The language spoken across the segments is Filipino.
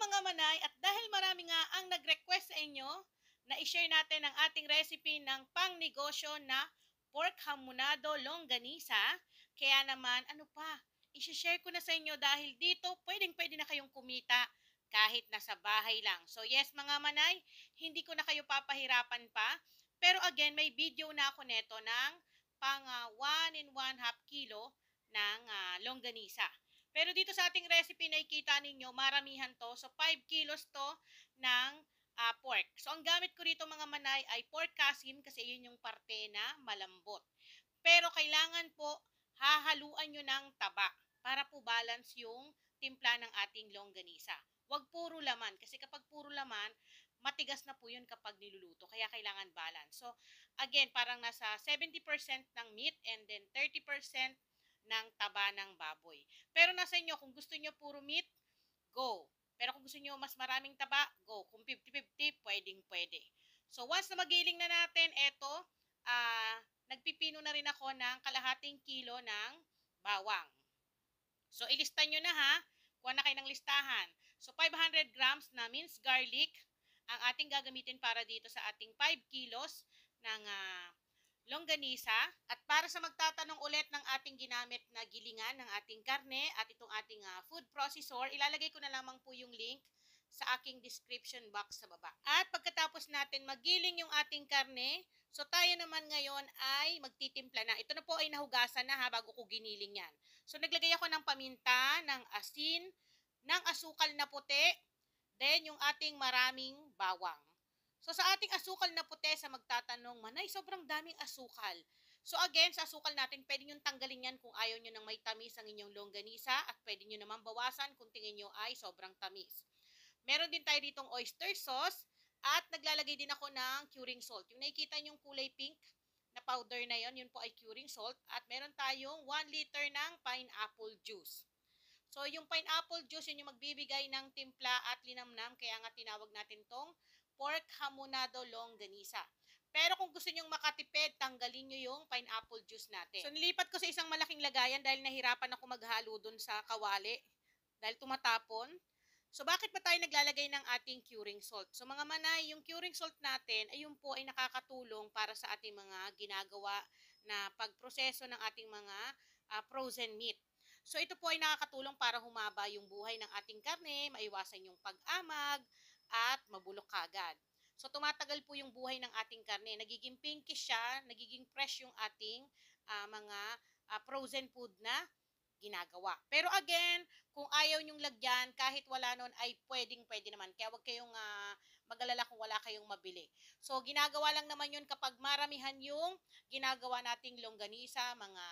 mga manay, at dahil marami nga ang nag-request sa inyo na i-share natin ang ating recipe ng pang-negosyo na pork hamonado longganisa, kaya naman ano pa, i-share ko na sa inyo dahil dito pwedeng-pwede na kayong kumita kahit nasa bahay lang. So yes mga manay, hindi ko na kayo papahirapan pa, pero again may video na ako neto ng pang 1 and 1/2 kilo ng longganisa. Pero dito sa ating recipe nakikita ninyo, maramihan to. So 5 kilos to ng pork. So ang gamit ko dito mga manay ay pork kasim kasi yun yung parte na malambot. Pero kailangan po hahaluan nyo ng taba para po balance yung timpla ng ating longganisa. Huwag puro laman kasi kapag puro laman, matigas na po yun kapag niluluto. Kaya kailangan balance. So again, parang nasa 70% ng meat and then 30% ng taba ng baboy. Pero nasa inyo, kung gusto nyo puro meat, go. Pero kung gusto nyo mas maraming taba, go. Kung 50-50, pwedeng-pwede. So once na magiling na natin, eto, nagpipino na rin ako ng kalahating kilo ng bawang. So ilista nyo na ha, kuha na kayo ng listahan. So 500 grams na minced garlic ang ating gagamitin para dito sa ating 5 kilos ng longganisa. At para sa magtatanong ulit ng ating ginamit na gilingan ng ating karne at itong ating food processor, ilalagay ko na lamang po yung link sa aking description box sa baba. At pagkatapos natin magiling yung ating karne, so tayo naman ngayon ay magtitimpla na. Ito na po ay nahugasan na ha, bago ko giniling yan. So naglagay ako ng paminta, ng asin, ng asukal na puti, then yung ating maraming bawang. So sa ating asukal na puti, sa magtatanong, manay, sobrang daming asukal. So again, sa asukal natin, pwede nyo tanggalin yan kung ayaw nyo ng may tamis ang inyong longganisa at pwede nyo naman bawasan kung tingin nyo ay sobrang tamis. Meron din tayo ditong oyster sauce at naglalagay din ako ng curing salt. Yung nakikita nyong kulay pink na powder na yon, yun po ay curing salt. At meron tayong 1 liter ng pineapple juice. So, yung pineapple juice, yun yung magbibigay ng timpla at linamnam. Kaya nga tinawag natin tong pork hamonado longganisa. Pero kung gusto nyong makatipid, tanggalin nyo yung pineapple juice natin. So, nilipat ko sa isang malaking lagayan dahil nahirapan ako maghalo dun sa kawali. Dahil tumatapon. So, bakit ba tayo naglalagay ng ating curing salt? So, mga manay, yung curing salt natin, ayun po ay nakakatulong para sa ating mga ginagawa na pagproseso ng ating mga frozen meat. So, ito po ay nakakatulong para humaba yung buhay ng ating karne, maiwasan yung pag-amag, at mabulok kagad. So, tumatagal po yung buhay ng ating karne. Nagiging pinkish siya, nagiging fresh yung ating mga frozen food na ginagawa. Pero again, kung ayaw nyong lagyan, kahit wala nun ay pwedeng-pwede naman. Kaya huwag kayong mag-alala kung wala kayong mabili. So, ginagawa lang naman yun kapag maramihan yung ginagawa nating longganisa, mga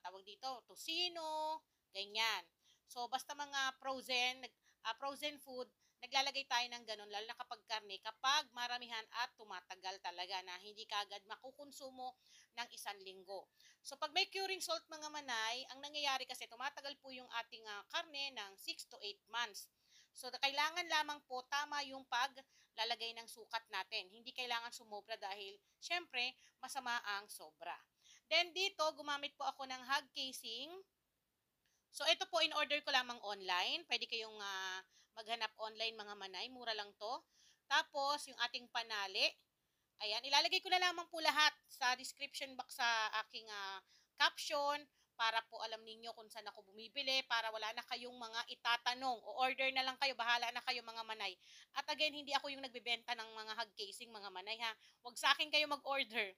tawag dito, tosino, ganyan. So, basta mga frozen food, naglalagay tayo ng ganun, lalo na kapag karne, kapag maramihan at tumatagal talaga na hindi kagad makukonsumo ng 1 linggo. So, pag may curing salt mga manay, ang nangyayari kasi tumatagal po yung ating karne ng 6 to 8 months. So, kailangan lamang po tama yung paglalagay ng sukat natin. Hindi kailangan sumobra dahil, syempre, masama ang sobra. Then, dito, gumamit po ako ng hog casing. So, ito po, in-order ko lamang online. Pwede kayong maghanap online mga manay. Mura lang to. Tapos, yung ating panali. Ayan, ilalagay ko na lamang po lahat sa description box sa aking caption para po alam ninyo kung saan ako bumibili para wala na kayong mga itatanong o order na lang kayo, bahala na kayo mga manay. At again, hindi ako yung nagbebenta ng mga hog casing mga manay ha. Huwag sa akin kayo mag-order.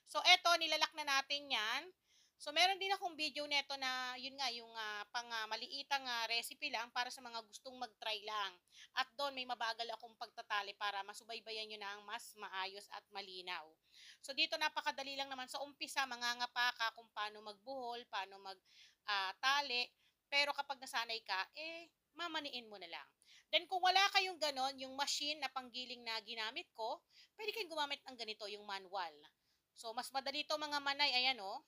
So eto, nilalak na natin yan. So meron din akong video neto na yun nga yung pang maliitang recipe lang para sa mga gustong mag-try lang. At doon may mabagal akong pagtatali para masubaybayan nyo na ang mas maayos at malinaw. So dito napakadali lang naman sa umpisa, mangangapa ka kung paano magbuhol, paano magtali. Pero kapag nasanay ka, mamaniin mo na lang. Then kung wala kayong ganon, yung machine na panggiling na ginamit ko, pwede kayong gumamit ng ganito, yung manual. So mas madali to mga manay, ayan oh.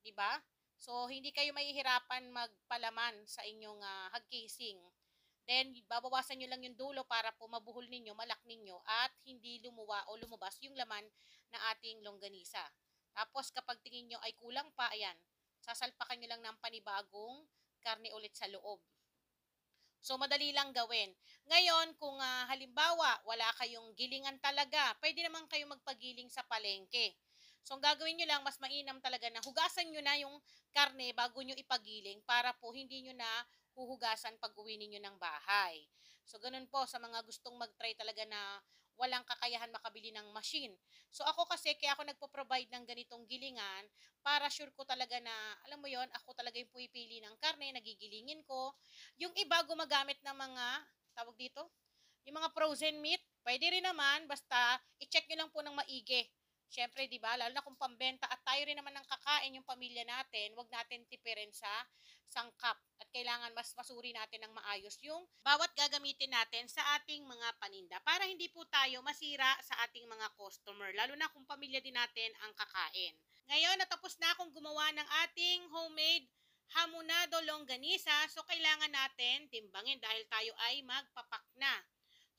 'Di ba? So hindi kayo mahihirapan magpalaman sa inyong hog casing. Then babawasan niyo lang yung dulo para po mabuhol ninyo, malak ninyo at hindi lumuwa o lumabas yung laman ng ating longganisa. Tapos kapag tingin nyo ay kulang pa, ayan, sasalpakan nyo lang ng panibagong karne ulit sa loob. So, madali lang gawin. Ngayon, kung halimbawa, wala kayong gilingan talaga, pwede naman kayong magpagiling sa palengke. So, ang gagawin nyo lang, mas mainam talaga na hugasan nyo na yung karne bago nyo ipagiling para po hindi nyo na huhugasan pag uwi ninyo ng bahay. So, ganun po sa mga gustong mag-try talaga na walang kakayahan makabili ng machine. So, ako kasi, kaya ako nagpo-provide ng ganitong gilingan para sure ko talaga na, alam mo yon, ako talaga yung pumipili ng karne, nagigilingin ko, yung iba gumagamit ng mga, tawag dito, yung mga frozen meat, pwede rin naman, basta i-check nyo lang po ng maigi. Siyempre, di ba, lalo na kung pambenta at tayo rin naman ng kakain yung pamilya natin, wag natin tipirin sa sangkap. At kailangan mas masuri natin ng maayos yung bawat gagamitin natin sa ating mga paninda para hindi po tayo masira sa ating mga customer, lalo na kung pamilya din natin ang kakain. Ngayon, natapos na akong gumawa ng ating homemade hamonado longganisa, so kailangan natin timbangin dahil tayo ay magpapak na.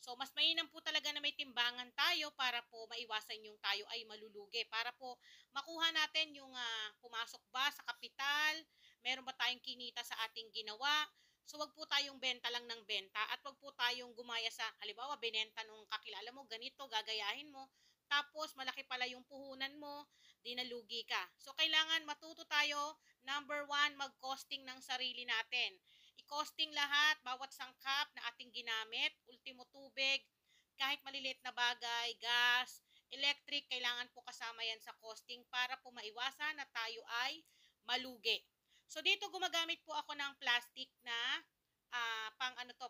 So, mas mainam po talaga na may timbangan tayo para po maiwasan yung tayo ay malulugi. Para po makuha natin yung pumasok ba sa kapital, meron ba tayong kinita sa ating ginawa. So, wag po tayong benta lang ng benta at wag po tayong gumaya sa, halimbawa, binenta nung kakilala mo, ganito, gagayahin mo. Tapos, malaki pala yung puhunan mo, di nalugi ka. So, kailangan matuto tayo, number one, mag-costing ng sarili natin. I-costing lahat, bawat sangkap na ating ginamit, ultimo tubig, kahit maliliit na bagay, gas, electric, kailangan po kasama yan sa costing para po maiwasan na tayo ay malugi. So dito gumagamit po ako ng plastic na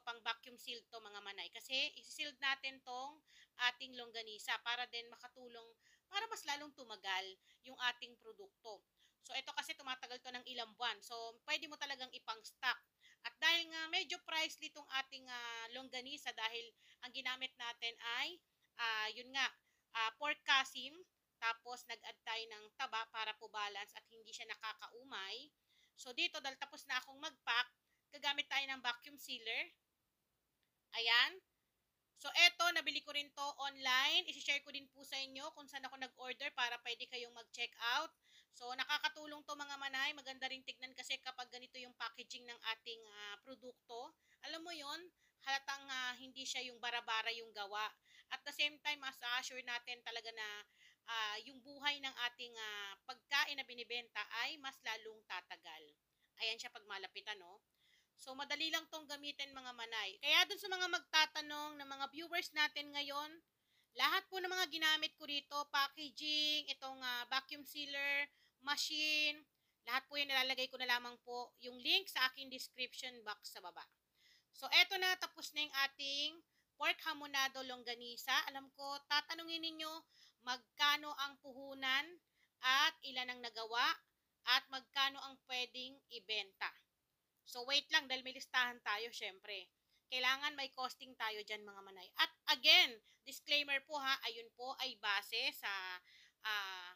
pang vacuum seal to mga manay kasi i-sealed natin tong ating longganisa para din makatulong para mas lalong tumagal yung ating produkto. So ito kasi tumatagal to ng ilang buwan. So pwede mo talagang ipang-stock. At dahil nga medyo pricey itong ating longganisa dahil ang ginamit natin ay yun nga pork kasim, tapos nag-add tayo ng taba para po balance at hindi siya nakakaumay. So dito dahil tapos na akong mag-pack, gagamit tayo ng vacuum sealer. Ayan. So, eto, nabili ko rin to online. I-share ko din po sa inyo kung saan ako nag-order para pwede kayong mag-check out. So, nakakatulong to mga manay. Maganda rin tignan kasi kapag ganito yung packaging ng ating produkto. Alam mo yon, halatang hindi siya yung bara-bara yung gawa. At the same time, mas assure natin talaga na yung buhay ng ating pagkain na binibenta ay mas lalong tatagal. Ayan siya pag malapitan, no? So, madali lang tong gamitin mga manay. Kaya dun sa mga magtatanong ng mga viewers natin ngayon, lahat po ng mga ginamit ko rito, packaging, itong vacuum sealer, machine, lahat po yun nilalagay ko na lamang po yung link sa aking description box sa baba. So, eto na, tapos na yung ating pork hamonado longganisa. Alam ko, tatanungin ninyo magkano ang puhunan at ilan ang nagawa at magkano ang pwedeng ibenta. So, wait lang dahil may listahan tayo, syempre. Kailangan may costing tayo dyan, mga manay. At again, disclaimer po ha, ayun po ay base sa uh,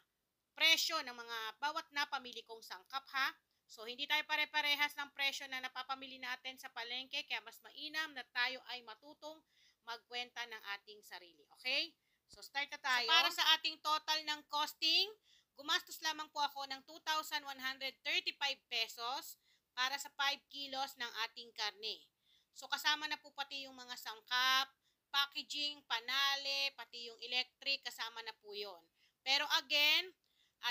presyo ng mga bawat napamili kong sangkap ha. So, hindi tayo pare-parehas ng presyo na napapamili natin sa palengke, kaya mas mainam na tayo ay matutong magkwenta ng ating sarili. Okay? So, start na tayo. So, para sa ating total ng costing, gumastos lamang po ako ng 2,135 pesos para sa 5 kilos ng ating karne. So, kasama na po pati yung mga sangkap, packaging, panale, pati yung electric, kasama na po yon. Pero again,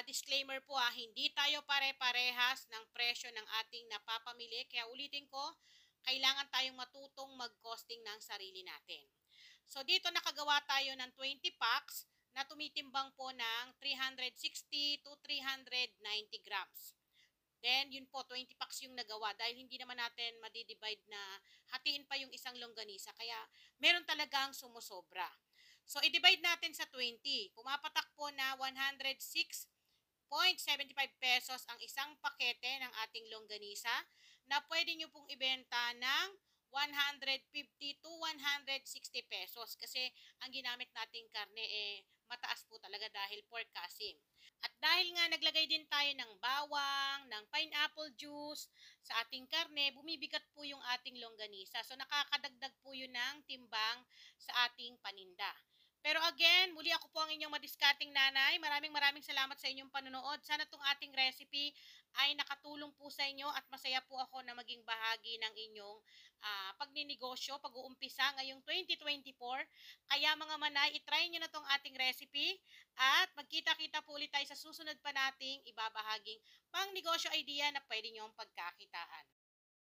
disclaimer po hindi tayo pare-parehas ng presyo ng ating napapamili. Kaya ulitin ko, kailangan tayong matutong mag-costing ng sarili natin. So, dito nakagawa tayo ng 20 packs na tumitimbang po ng 360 to 390 grams. Then, yun po, 20 packs yung nagawa dahil hindi naman natin madidivide na hatiin pa yung isang longganisa. Kaya, meron talagang sumusobra. So, i-divide natin sa 20. Pumapatak po na 106.75 pesos ang isang pakete ng ating longganisa na pwede nyo pong ibenta ng 150 to 160 pesos kasi ang ginamit nating karne mataas po talaga dahil pork kasim. At dahil nga naglagay din tayo ng bawang, ng pineapple juice sa ating karne, bumibigat po yung ating longganisa. So nakakadagdag po yun ng timbang sa ating paninda. Pero again, muli ako po ang inyong madiskarting nanay. Maraming maraming salamat sa inyong panonood. Sana itong ating recipe ay nakatulong po sa inyo at masaya po ako na maging bahagi ng inyong pagninegosyo, pag-uumpisa ngayong 2024. Kaya mga manay, itry nyo na itong ating recipe at magkita-kita po ulit tayo sa susunod pa nating ibabahaging pang negosyo idea na pwede nyong pagkakitaan.